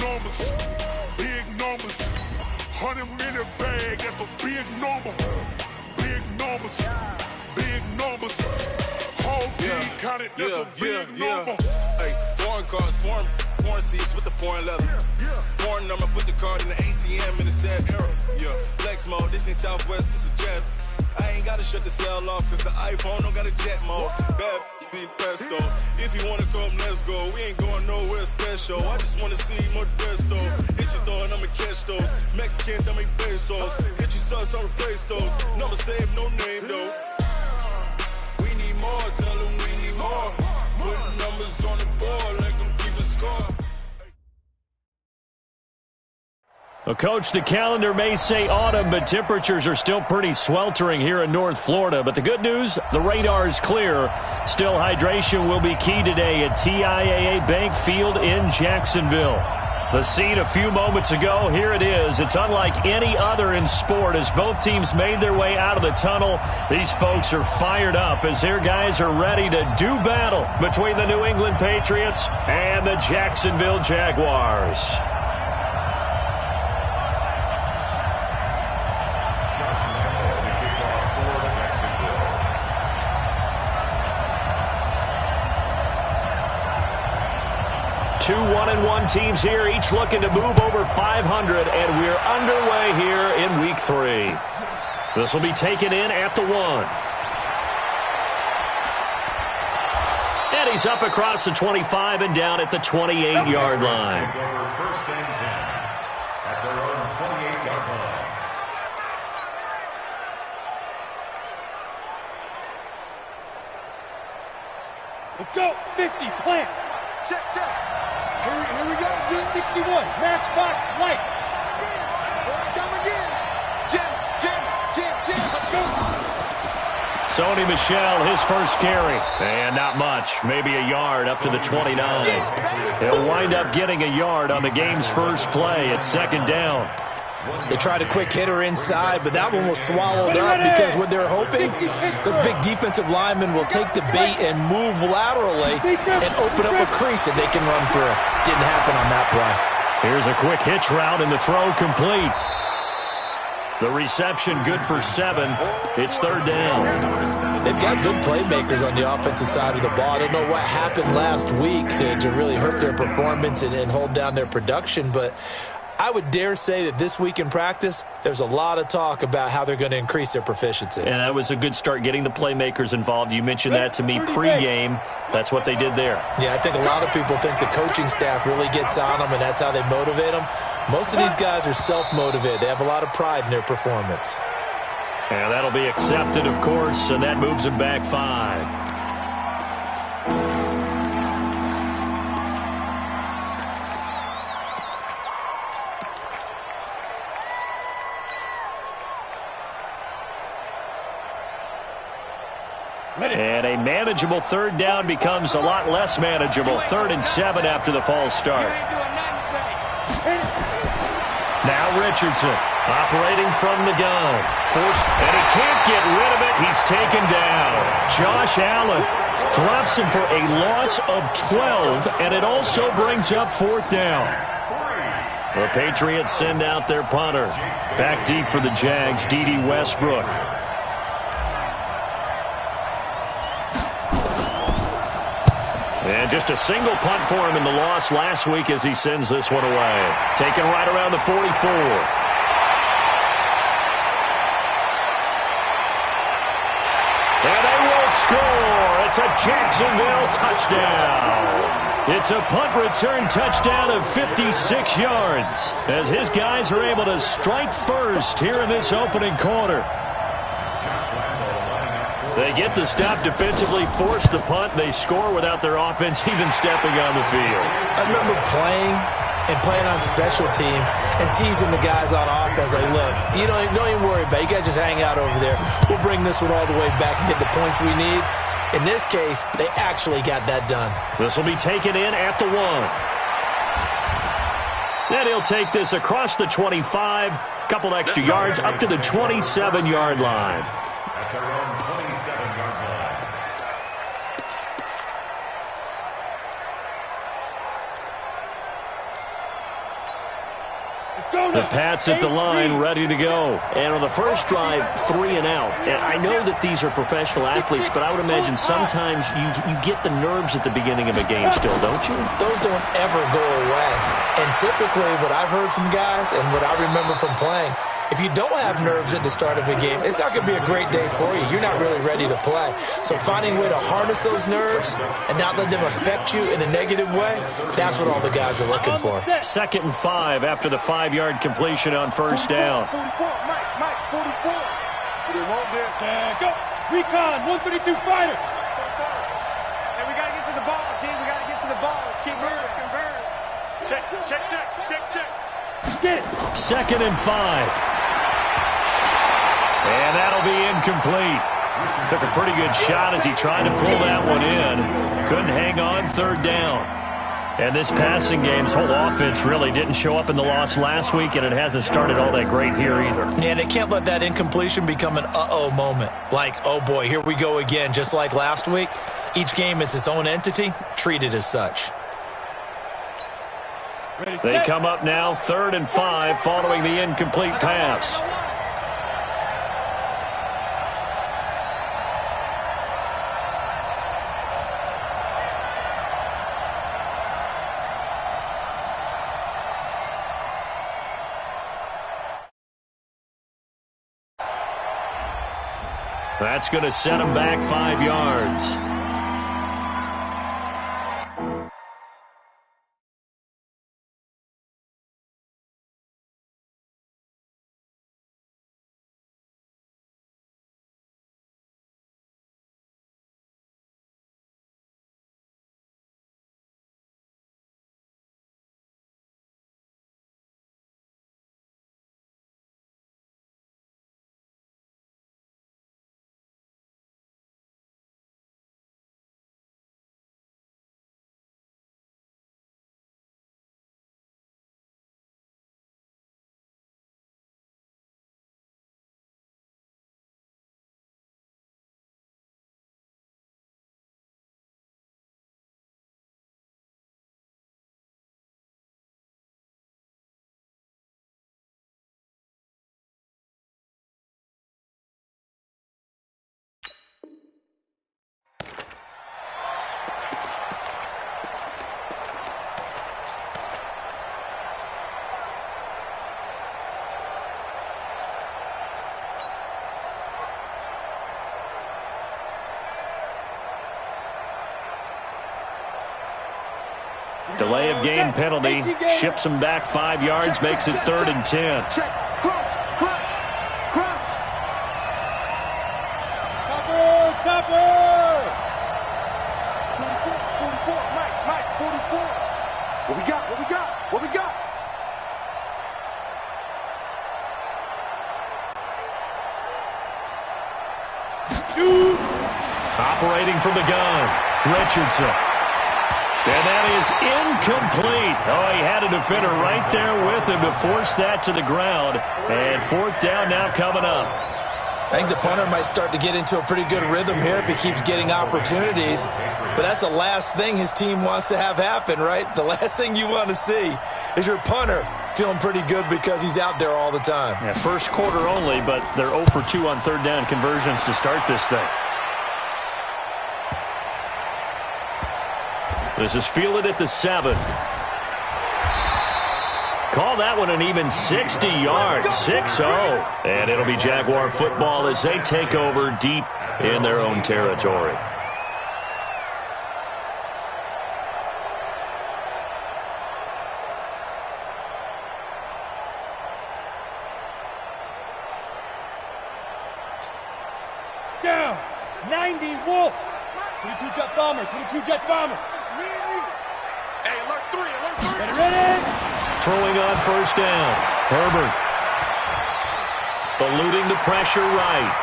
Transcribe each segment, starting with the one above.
numbers, big numbers. 100 in the bag, that's a big number. Big numbers, big numbers. Whole team counted, that's a big number. Hey, foreign cars, foreign seats with the foreign leather. Foreign number, put the card in the ATM in the sad era. Yeah, flex mode, this ain't Southwest, this a jet. I ain't gotta shut the cell off, cause the iPhone don't got a jet mode. Bad ain't pesto. If you wanna come, let's go. We ain't going nowhere special. I just wanna see Modesto. Hit your thought, I'ma catch those. Mexican, dame pesos. Hit your sus, I'll replace those. Number saved, no name though. We need more, tell them we need more. Putting numbers on the board, like them keep a score. Well, Coach, the calendar may say autumn, but temperatures are still pretty sweltering here in North Florida. But the good news, the radar is clear. Still, hydration will be key today at TIAA Bank Field in Jacksonville. The scene a few moments ago, here it is. It's unlike any other in sport as both teams made their way out of the tunnel. These folks are fired up as their guys are ready to do battle between the New England Patriots and the Jacksonville Jaguars. Two 1-1 teams here, each looking to move over 500, and we're underway here in Week 3. This will be taken in at the 1. And he's up across the 25 and down at the 28-yard line. First and 10 at their own 28-yard line. Let's go. 50, plant. Check, check. Here we go. G61, matchbox, light. Here I come again. Jim. Let's go. Sony Michel, his first carry. And not much. Maybe a yard up to the 29. He'll wind up getting a yard on the game's first play at second down. They tried a quick hitter inside, but that one was swallowed up because what they're hoping, those big defensive linemen will take the bait and move laterally and open up a crease that they can run through. Didn't happen on that play. Here's a quick hitch route and the throw complete. The reception good for 7. It's third down. They've got good playmakers on the offensive side of the ball. I don't know what happened last week to really hurt their performance and hold down their production, but I would dare say that this week in practice, there's a lot of talk about how they're going to increase their proficiency. And that was a good start getting the playmakers involved. You mentioned that to me pregame. That's what they did there. Yeah, I think a lot of people think the coaching staff really gets on them, and that's how they motivate them. Most of these guys are self-motivated. They have a lot of pride in their performance. And that'll be accepted, of course, and that moves them back 5. And a manageable third down becomes a lot less manageable. 3rd and 7 after the false start. Now Richardson operating from the gun. Forced, and he can't get rid of it. He's taken down. Josh Allen drops him for a loss of 12, and it also brings up 4th down. The Patriots send out their punter. Back deep for the Jags, D.D. Westbrook. And just a single punt for him in the loss last week as he sends this one away. Taken right around the 44. And they will score. It's a Jacksonville touchdown. It's a punt return touchdown of 56 yards as his guys are able to strike first here in this opening quarter. They get the stop defensively, force the punt, they score without their offense even stepping on the field. I remember playing on special teams and teasing the guys on offense like, look, you don't even worry about it. You guys just hang out over there. We'll bring this one all the way back and get the points we need. In this case, they actually got that done. This will be taken in at the 1. Then he'll take this across the 25, couple extra yards up to the 27-yard line. At their own 27-yard line. The Pats at the line, ready to go. And on the first drive, 3 and out. And I know that these are professional athletes, but I would imagine sometimes you get the nerves at the beginning of a game still, don't you? Those don't ever go away. And typically what I've heard from guys and what I remember from playing, if you don't have nerves at the start of a game, it's not going to be a great day for you. You're not really ready to play. So finding a way to harness those nerves and not let them affect you in a negative way, that's what all the guys are looking for. 2nd and 5 after the 5-yard completion on first down. 44, Mike, 44. They want this. Go. Recon, 132 fighter. And we got to get to the ball, team. We got to get to the ball. Let's keep moving. Convert. Check. Get it. 2nd and 5. And that'll be incomplete. Took a pretty good shot as he tried to pull that one in. Couldn't hang on 3rd down. And this passing game's whole offense really didn't show up in the loss last week, and it hasn't started all that great here either. Yeah, they can't let that incompletion become an uh-oh moment. Like, oh boy, here we go again, just like last week. Each game is its own entity, treated as such. They come up now 3rd and 5 following the incomplete pass. That's going to set him back 5 yards. Delay of game penalty, ships him back 5 yards, makes it 3rd and 10. Crouch. Topper. 44, Mike, 44. What we got? Shoot. Operating from the gun, Richardson. And that is incomplete. Oh, he had a defender right there with him to force that to the ground. And 4th down now coming up. I think the punter might start to get into a pretty good rhythm here if he keeps getting opportunities. But that's the last thing his team wants to have happen, right? The last thing you want to see is your punter feeling pretty good because he's out there all the time. Yeah, first quarter only, but they're 0 for 2 on 3rd down conversions to start this thing. This is fielded at the 7. Call that one an even 60 yards, 6-0. And it'll be Jaguar football as they take over deep in their own territory. Down. 90 Wolf. 22 jet bomber. Hey, alert 3. Ready. Throwing on first down. Herbert. Eluding the pressure right.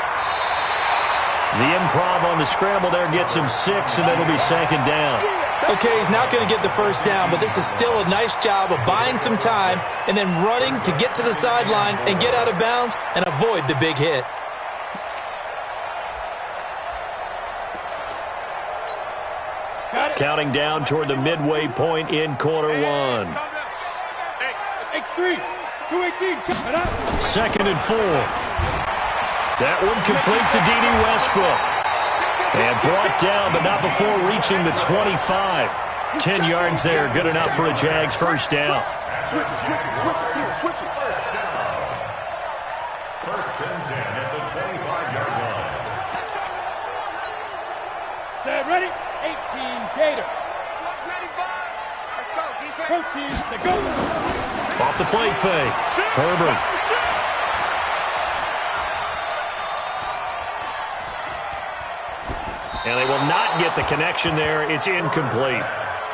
The improv on the scramble there gets him 6, and it'll be 2nd down. Okay, he's not going to get the first down, but this is still a nice job of buying some time and then running to get to the sideline and get out of bounds and avoid the big hit. Counting down toward the midway point in quarter 1. X3. 218. Second and 4. That one complete to D.D. Westbrook. And brought down, but not before reaching the 25. 10 yards there, good enough for a Jags first down. Switch it. First and 10 at the 25-yard line. Set, ready? 18, Gator. Let's go, defense. Protein to go. Off the play fake. Herbert. And they will not get the connection there. It's incomplete.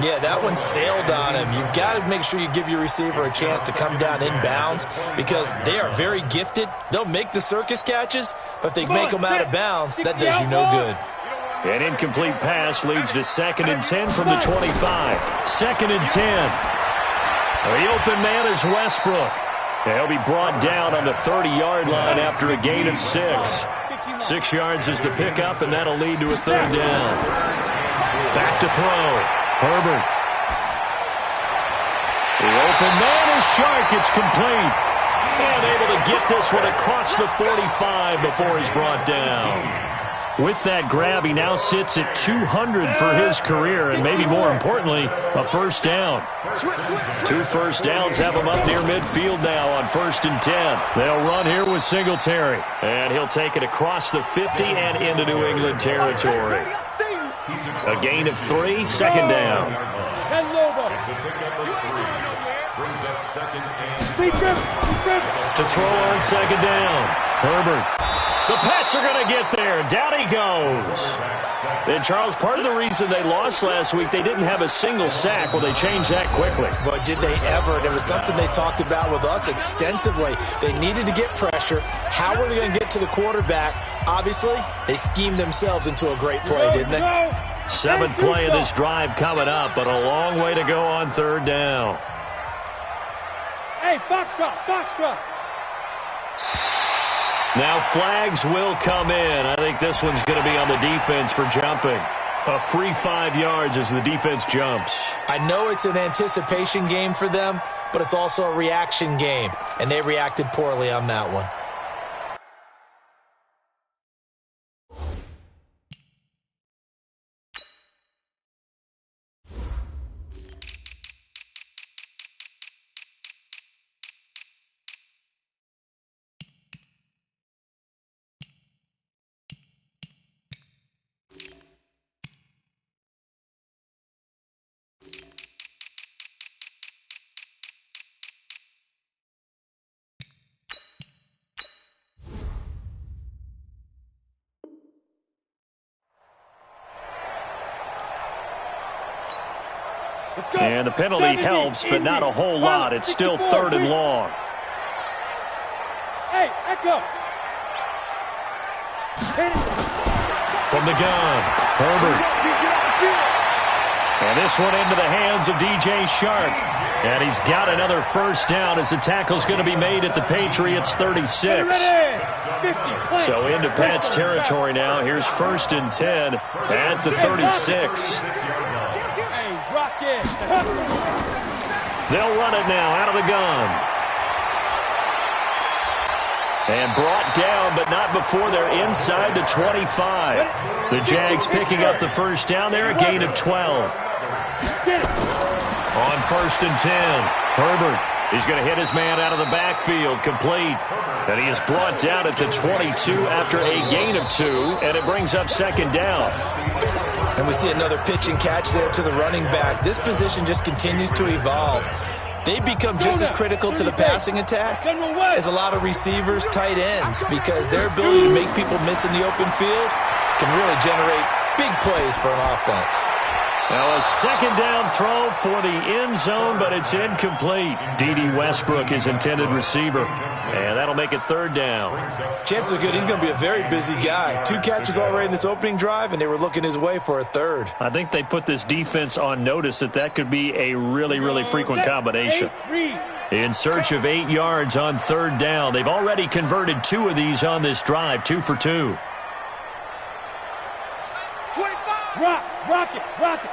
Yeah, that one sailed on him. You've got to make sure you give your receiver a chance to come down inbounds because they are very gifted. They'll make the circus catches, but if they make them out of bounds, that does you no good. An incomplete pass leads to 2nd and 10 from the 25. 2nd and 10. The open man is Westbrook. He'll be brought down on the 30-yard line after a gain of 6. 6 yards is the pickup, and that'll lead to a third down. Back to throw. Herbert. The open man is Shark. It's complete. And able to get this one across the 45 before he's brought down. With that grab, he now sits at 200 for his career, and maybe more importantly, a first down. 2 first downs have him up near midfield now on 1st and 10. They'll run here with Singletary, and he'll take it across the 50 and into New England territory. A gain of 3, 2nd down. To throw on 2nd down. Herbert. The Pats are going to get there. Down he goes. And, Charles, part of the reason they lost last week, they didn't have a single sack. Well, they changed that quickly. But did they ever? And it was something they talked about with us extensively. They needed to get pressure. How were they going to get to the quarterback? Obviously, they schemed themselves into a great play, didn't they? 7th play of this drive coming up, but a long way to go on 3rd down. Hey, Foxtrot. Now flags will come in. I think this one's going to be on the defense for jumping. A free 5 yards as the defense jumps. I know it's an anticipation game for them, but it's also a reaction game, and they reacted poorly on that one. And the penalty helps, but not a whole lot. It's still 3rd and long. Hey, Echo. From the gun, Herbert. And this one into the hands of DJ Shark. And he's got another first down as the tackle's going to be made at the Patriots' 36. So into Pat's territory now. Here's 1st and 10 at the 36. They'll run it now out of the gun. And brought down, but not before they're inside the 25. The Jags picking up the first down there, a gain of 12. On 1st and 10, Herbert. He's going to hit his man out of the backfield, complete. And he is brought down at the 22 after a gain of 2, and it brings up 2nd down. And we see another pitch and catch there to the running back. This position just continues to evolve. They become just as critical to the passing attack as a lot of receivers, tight ends, because their ability to make people miss in the open field can really generate big plays for an offense. Now a 2nd down throw for the end zone, but it's incomplete. D.D. Westbrook is intended receiver, and that'll make it 3rd down. Chances are good he's going to be a very busy guy. 2 catches already in this opening drive, and they were looking his way for a 3rd. I think they put this defense on notice that could be a really, really frequent combination. In search of 8 yards on 3rd down. They've already converted 2 of these on this drive, 2 for 2. Rock it. Ready.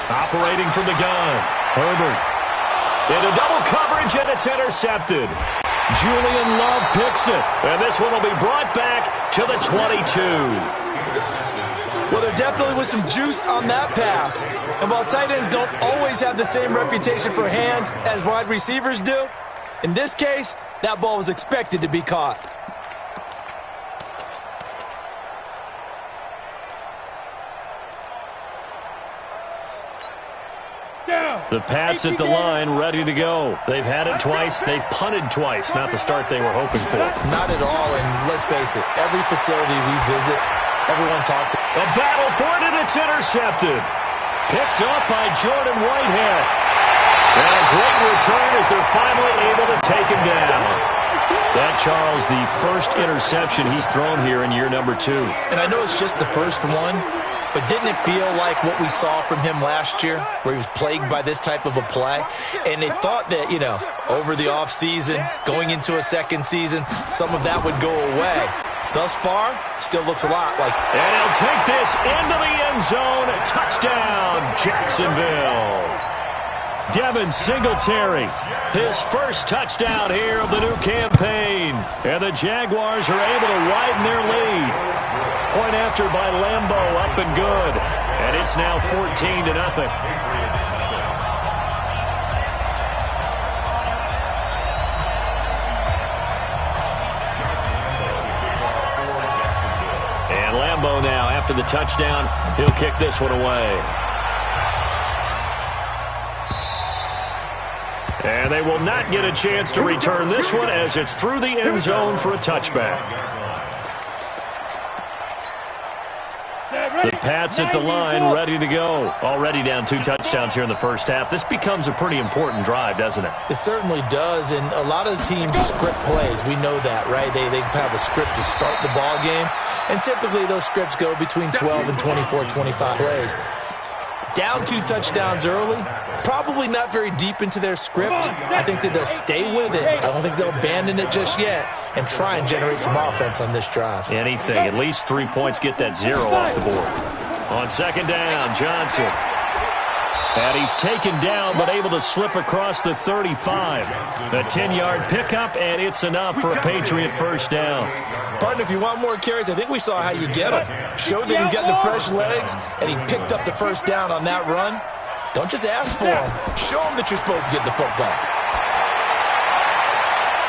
Operating from the gun, Herbert. Into double coverage, and it's intercepted. Julian Love picks it, and this one will be brought back to the 22. Well, there definitely was some juice on that pass. And while tight ends don't always have the same reputation for hands as wide receivers do, in this case, that ball was expected to be caught. The Pats at the line, ready to go. They've had it twice. They've punted twice. Not the start they were hoping for. Not at all, and let's face it, every facility we visit, everyone talks. A battle for it, and it's intercepted. Picked up by Jordan Whitehead. And a great return as they're finally able to take him down. That, Charles, the first interception he's thrown here in year number 2. And I know it's just the first one, but didn't it feel like what we saw from him last year, where he was plagued by this type of a play? And they thought that, over the offseason, going into a second season, some of that would go away. Thus far, still looks a lot like. And he'll take this into the end zone. Touchdown, Jacksonville. Devin Singletary, his first touchdown here of the new campaign. And the Jaguars are able to widen their lead. Point after by Lambo, up and good. And it's now 14-0. And Lambo now, after the touchdown, he'll kick this one away. And they will not get a chance to return this one as it's through the end zone for a touchback. The Pats at the line, ready to go. Already down 2 touchdowns here in the first half. This becomes a pretty important drive, doesn't it? It certainly does, and a lot of the teams script plays. We know that, right? They have a script to start the ball game, and typically those scripts go between 12 and 24, 25 plays. Down 2 touchdowns early, probably not very deep into their script. I think that they'll stay with it. I don't think they'll abandon it just yet and try and generate some offense on this drive. Anything. At least 3 points, get that 0 off the board. On second down, Johnson. And he's taken down but able to slip across the 35. A 10-yard pickup, and it's enough for a Patriot first down. Partner, if you want more carries, I think we saw how you get him. Showed that he's got the fresh legs, and he picked up the first down on that run. Don't just ask for him. Show him that you're supposed to get the football.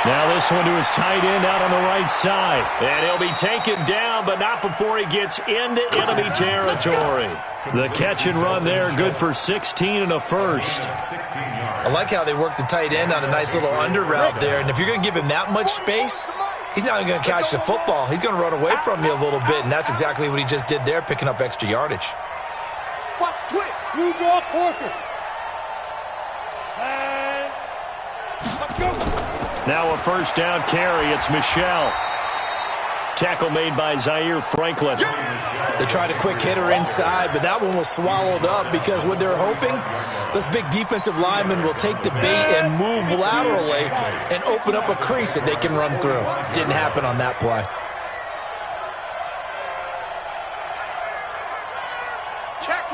Now this one to his tight end out on the right side. And he'll be taken down, but not before he gets into enemy territory. The catch and run there, good for 16 and a first. I like how they worked the tight end on a nice little under route there. And if you're going to give him that much space, he's not even going to catch the football. He's going to run away from you a little bit, and that's exactly what he just did there, picking up extra yardage. Watch twitch. You draw Corker. And let's go. Now a first down carry. It's Michelle. Tackle made by Zaire Franklin. They tried a quick hitter inside, but that one was swallowed up because what they're hoping, those big defensive linemen will take the bait and move laterally and open up a crease that they can run through. Didn't happen on that play. Check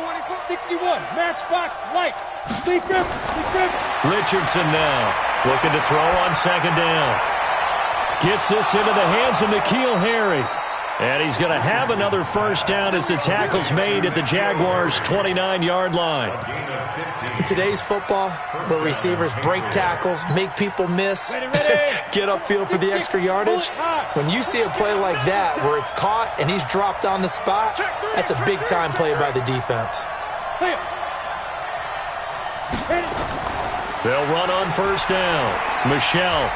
61. Matchbox lights. Lee Griffin. Richardson now looking to throw on second down. Gets this into the hands of N'Keal Harry. And he's going to have another first down as the tackle's made at the Jaguars' 29-yard line. In today's football, where receivers break tackles, make people miss, get upfield for the extra yardage, when you see a play like that where it's caught and he's dropped on the spot, that's a big-time play by the defense. They'll run on first down. Michelle.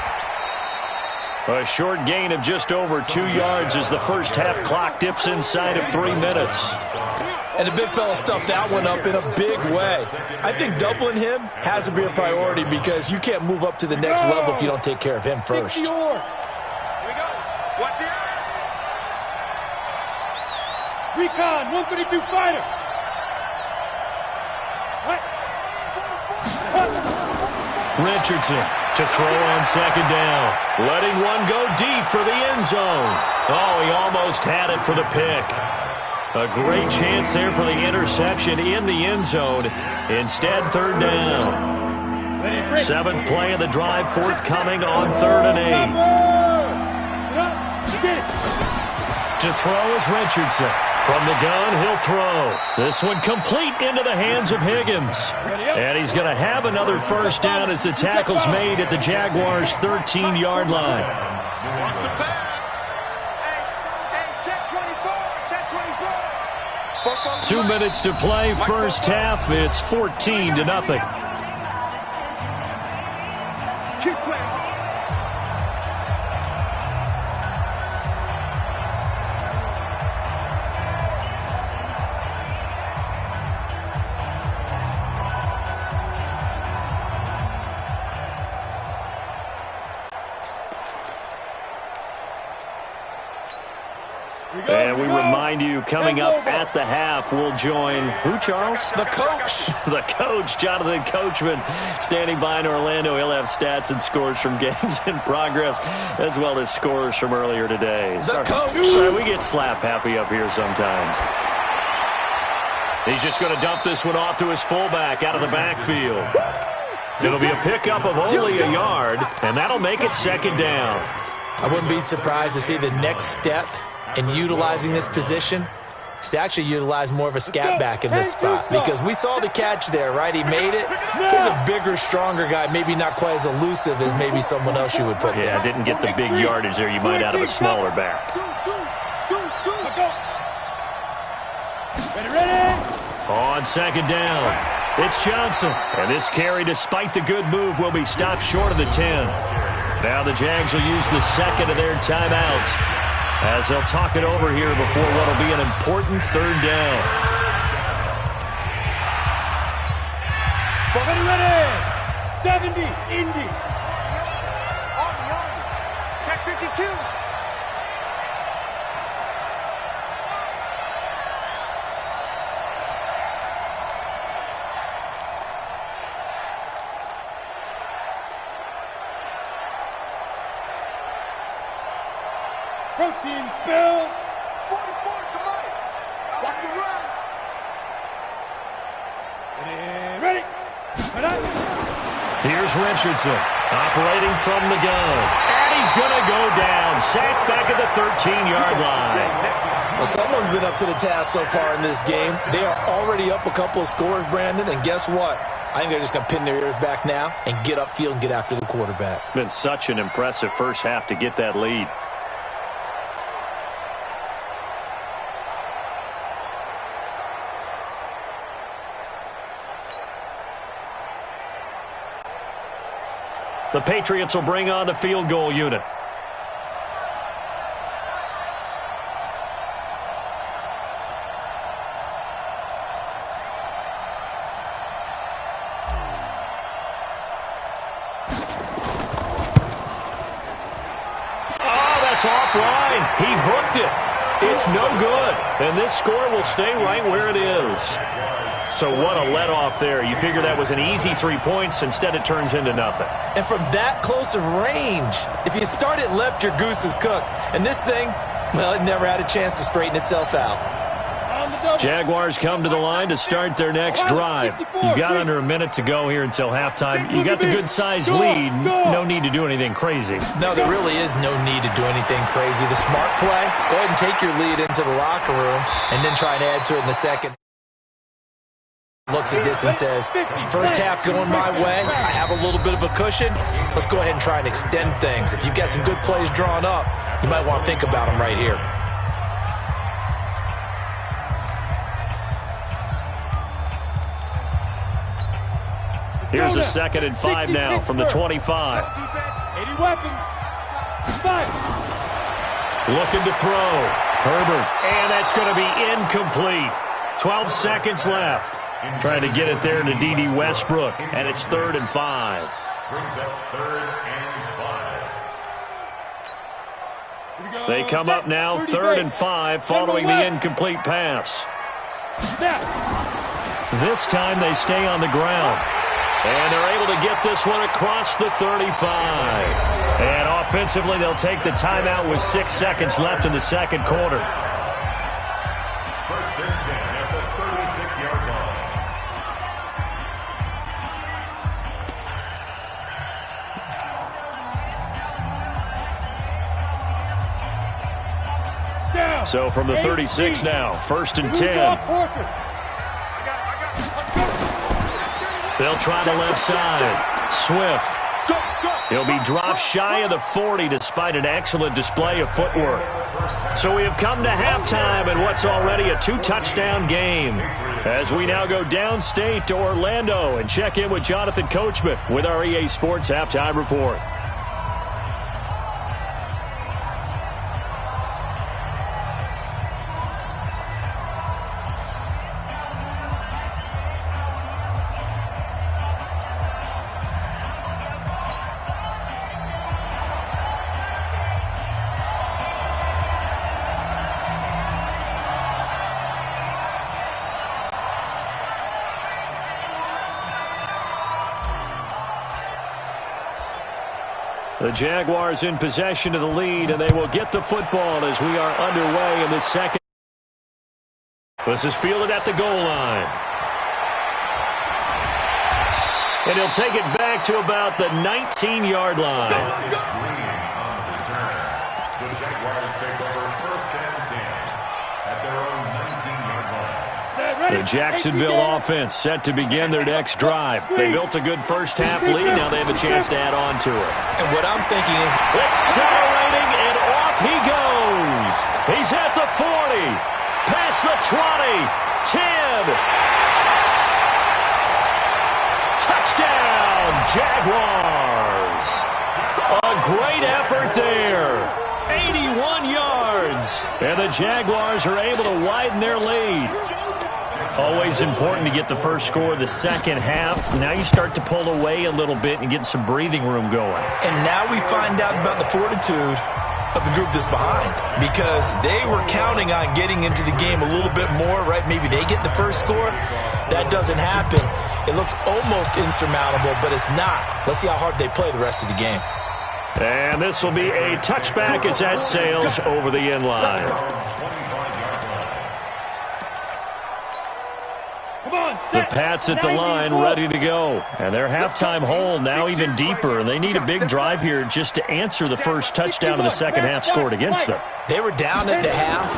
A short gain of just over 2 yards as the first half clock dips inside of 3 minutes. And the big fella stuffed that one up in a big way. I think doubling him has to be a priority because you can't move up to the next level if you don't take care of him first. Here we go. Watch the Recon, 132 fighter. Richardson to throw on second down. Letting one go deep for the end zone. Oh, he almost had it for the pick. A great chance there for the interception in the end zone. Instead, third down. Seventh play of the drive, forthcoming on 3rd and 8. To throw is Richardson. From the gun, he'll throw. This one complete into the hands of Higgins. And he's going to have another first down as the tackle's made at the Jaguars' 13-yard line. Wants to pass. Hey, check 24. Check 24. 2 minutes to play, first half. It's 14-0. Keep playing. And we remind you, coming up at the half, we'll join who, Charles? The coach. The coach, Jonathan Coachman, standing by in Orlando. He'll have stats and scores from games in progress, as well as scores from earlier today. The coach. Sorry, we get slap happy up here sometimes. He's just going to dump this one off to his fullback out of the backfield. It'll be a pickup of only a yard, and that'll make it second down. I wouldn't be surprised to see the next step in utilizing this position is to actually utilize more of a scat back in this spot, because we saw the catch there, right? He made it. He's a bigger, stronger guy, maybe not quite as elusive as maybe someone else you would put there. Yeah, didn't get the big yardage there you might out of a smaller back. On second down, it's Johnson. And this carry, despite the good move, will be stopped short of the 10. Now the Jags will use the second of their timeouts as they'll talk it over here before what will be an important third down. Ready, 70, Indy. Check 52. Protein spill. 44, come on. Watch the run. Ready. Here's Richardson operating from the gun. And he's going to go down. Sacked back at the 13-yard line. Well, someone's been up to the task so far in this game. They are already up a couple of scores, Brandon, and guess what? I think they're just going to pin their ears back now and get upfield and get after the quarterback. Been such an impressive first half to get that lead. The Patriots will bring on the field goal unit. Oh, that's offline. He hooked it. It's no good. And this score will stay right where it is. So what a let-off there. You figure that was an easy 3 points. Instead, it turns into nothing. And from that close of range, if you start it left, your goose is cooked. And this thing, well, it never had a chance to straighten itself out. Jaguars come to the line to start their next drive. You've got under a minute to go here until halftime. You got the good-sized lead. No need to do anything crazy. No, there really is no need to do anything crazy. The smart play, go ahead and take your lead into the locker room and then try and add to it in the second. Looks at this and says, first half going my way, I have a little bit of a cushion. Let's go ahead and try and extend things. If you've got some good plays drawn up, you might want to think about them right here. Here's a 2nd and 5 now from the 25. 80 weapons. 5. Looking to throw. Herbert. And that's going to be incomplete. 12 seconds left. Trying to get it there to D.D. Westbrook. And it's 3rd and 5. Brings up 3rd and 5. They come up now 3rd and 5 following the incomplete pass. This time they stay on the ground. And they're able to get this one across the 35. And offensively, they'll take the timeout with 6 seconds left in the second quarter. and 10 at the 36-yard line. So from the 36 now, 1st and 10. They'll try the left side. Swift. He'll be dropped shy of the 40 despite an excellent display of footwork. So we have come to halftime in what's already a 2-touchdown game. As we now go downstate to Orlando and check in with Jonathan Coachman with our EA Sports Halftime Report. The Jaguars in possession of the lead, and they will get the football as we are underway in the second. This is fielded at the goal line. And he'll take it back to about the 19-yard line. The Jaguars take over 1st and 10 at their own 19-yard line. The Jacksonville offense set to begin their next drive. They built a good first-half lead. Now they have a chance to add on to it. And what I'm thinking is, accelerating, and off he goes. He's at the 40, past the 20, 10. Touchdown, Jaguars. A great effort there. 81 yards. And the Jaguars are able to widen their lead. Always important to get the first score of the second half. Now you start to pull away a little bit and get some breathing room going. and now we find out about the fortitude of the group that's behind, because they were counting on getting into the game a little bit more, right? Maybe they get the first score. That doesn't happen. It looks almost insurmountable, but it's not. Let's see how hard they play the rest of the game. And this will be a touchback as that sails over the end line. The Pats at the line ready to go. And their halftime hole now even deeper. And they need a big drive here just to answer the first touchdown of the second half scored against them. They were down at the half.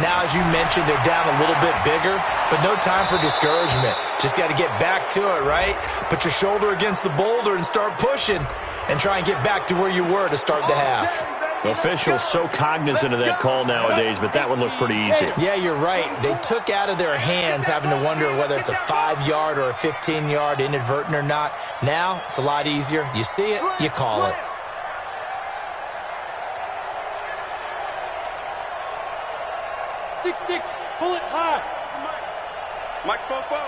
Now, as you mentioned, they're down a little bit bigger, but no time for discouragement. Just got to get back to it, right? Put your shoulder against the boulder and start pushing and try and get back to where you were to start the half. Officials so cognizant of that call nowadays, but that one looked pretty easy. Yeah, you're right. They took out of their hands having to wonder whether it's a 5-yard or a 15-yard inadvertent or not. Now, it's a lot easier. You see it, you call it. Six, pull it high. Mike Popo.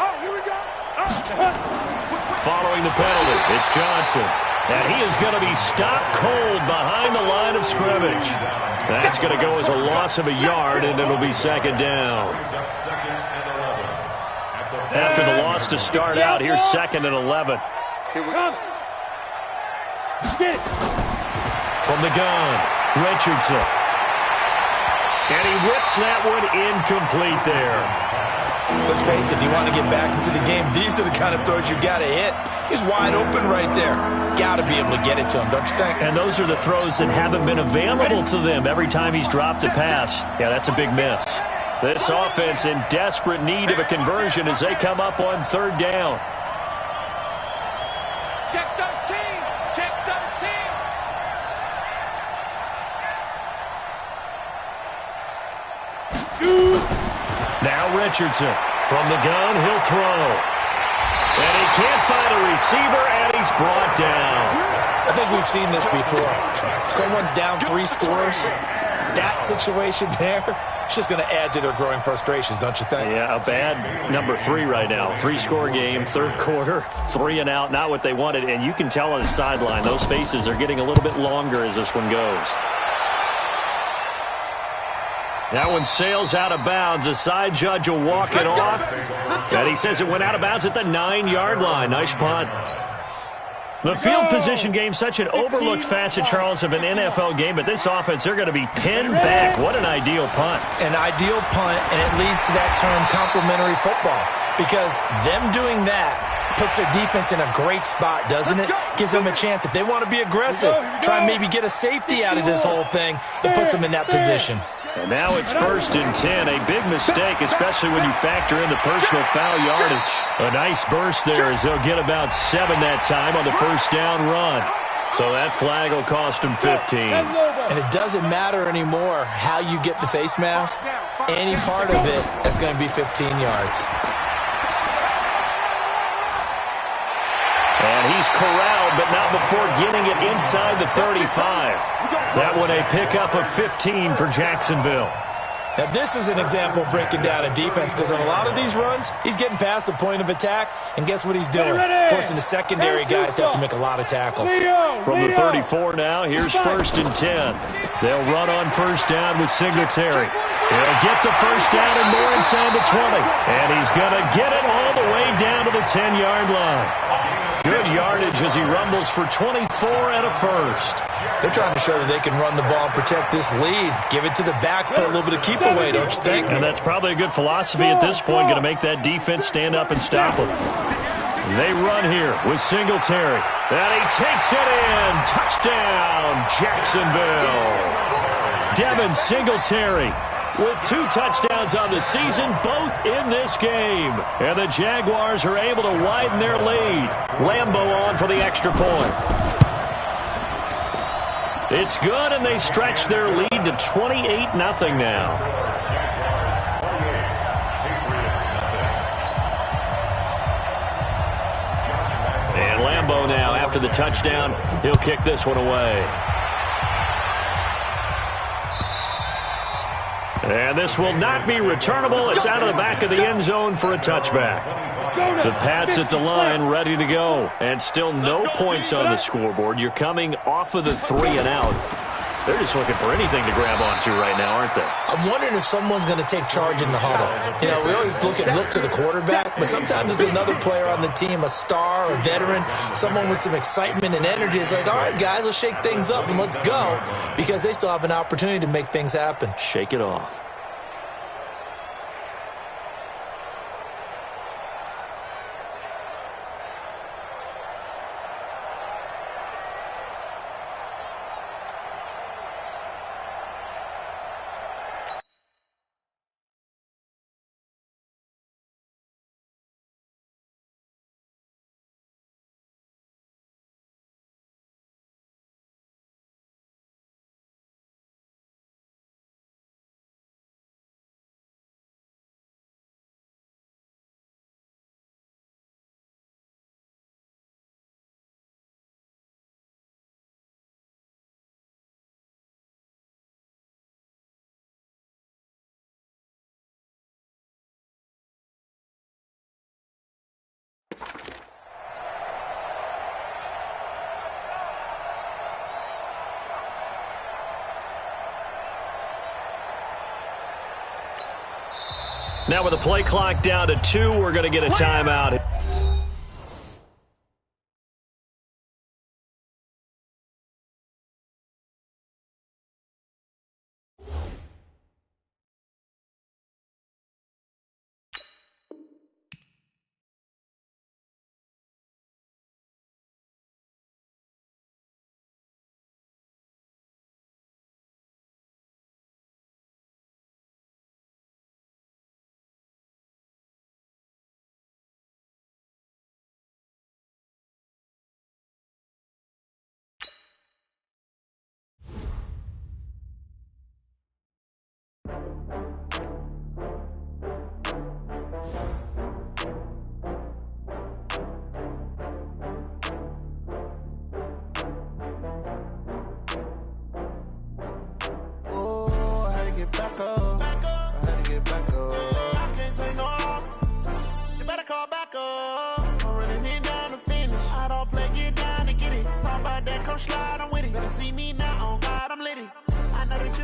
Oh, here we go. Following the penalty, it's Johnson. And he is going to be stopped cold behind the line of scrimmage. That's going to go as a loss of a yard, and it'll be second down. After the loss to start out, here's 2nd and 11. Here we go. Get it. From the gun, Richardson. And he whips that one incomplete there. Let's face it, if you want to get back into the game, these are the kind of throws you got to hit. He's wide open right there. Got to be able to get it to him, don't you think? And those are the throws that haven't been available to them every time he's dropped a pass. Yeah, that's a big miss. This offense in desperate need of a conversion as they come up on 3rd down. Check 13. Check 13. Now Richardson from the gun, he'll throw. And he can't find a receiver, and he's brought down. I think we've seen this before. Someone's down 3 scores. That situation there, it's just going to add to their growing frustrations, don't you think? Yeah, a bad number 3 right now. 3-score game, 3rd quarter, 3 and out, not what they wanted. And you can tell on the sideline, those faces are getting a little bit longer as this one goes. That one sails out of bounds. The side judge will walk it off. And he says it went out of bounds at the 9-yard line. Nice punt. The field position game, such an overlooked facet, Charles, of an NFL game, but this offense, they're going to be pinned back. What an ideal punt. An ideal punt, and it leads to that term complementary football, because them doing that puts their defense in a great spot, doesn't it? Gives them a chance. If they want to be aggressive, try and maybe get a safety out of this whole thing, it puts them in that position. And now it's 1st and 10. A big mistake, especially when you factor in the personal foul yardage. A nice burst there as they'll get about 7 that time on the first down run. So that flag will cost them 15. And it doesn't matter anymore how you get the face mask. Any part of it is going to be 15 yards. And he's corralled, but not before getting it inside the 35. That one a pickup of 15 for Jacksonville. Now, this is an example of breaking down a defense, because on a lot of these runs, he's getting past the point of attack, and guess what he's doing? Forcing the secondary guys to have to make a lot of tackles. From the 34 now, here's 1st and 10. They'll run on first down with Singletary. He'll get the first down and more inside the 20. And he's going to get it all the way down to the 10-yard line. Good yardage as he rumbles for 24 and a first. They're trying to show that they can run the ball and protect this lead. Give it to the backs, put a little bit of keep away, don't you think? And that's probably a good philosophy at this point, going to make that defense stand up and stop them. They run here with Singletary. And he takes it in. Touchdown, Jacksonville. Devin Singletary with 2 touchdowns on the season, both in this game. And the Jaguars are able to widen their lead. Lambeau on for the extra point. It's good, and they stretch their lead to 28-0 now. And Lambeau now, after the touchdown, he'll kick this one away. And this will not be returnable. It's out of the back of the end zone for a touchback. The Pats at the line, ready to go. And still no points on the scoreboard. You're coming off of the 3 and out. They're just looking for anything to grab onto right now, aren't they? I'm wondering if someone's going to take charge in the huddle. You know, we always look to the quarterback, but sometimes it's another player on the team, a star, a veteran, someone with some excitement and energy. It's like, all right, guys, let's shake things up and let's go, because they still have an opportunity to make things happen. Shake it off. Now with the play clock down to 2, we're going to get a timeout.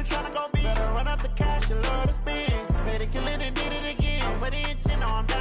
Tryna go big, better run up the cash, you love to spend. Better kill it and did it again. I'm with the intent, no, I'm down.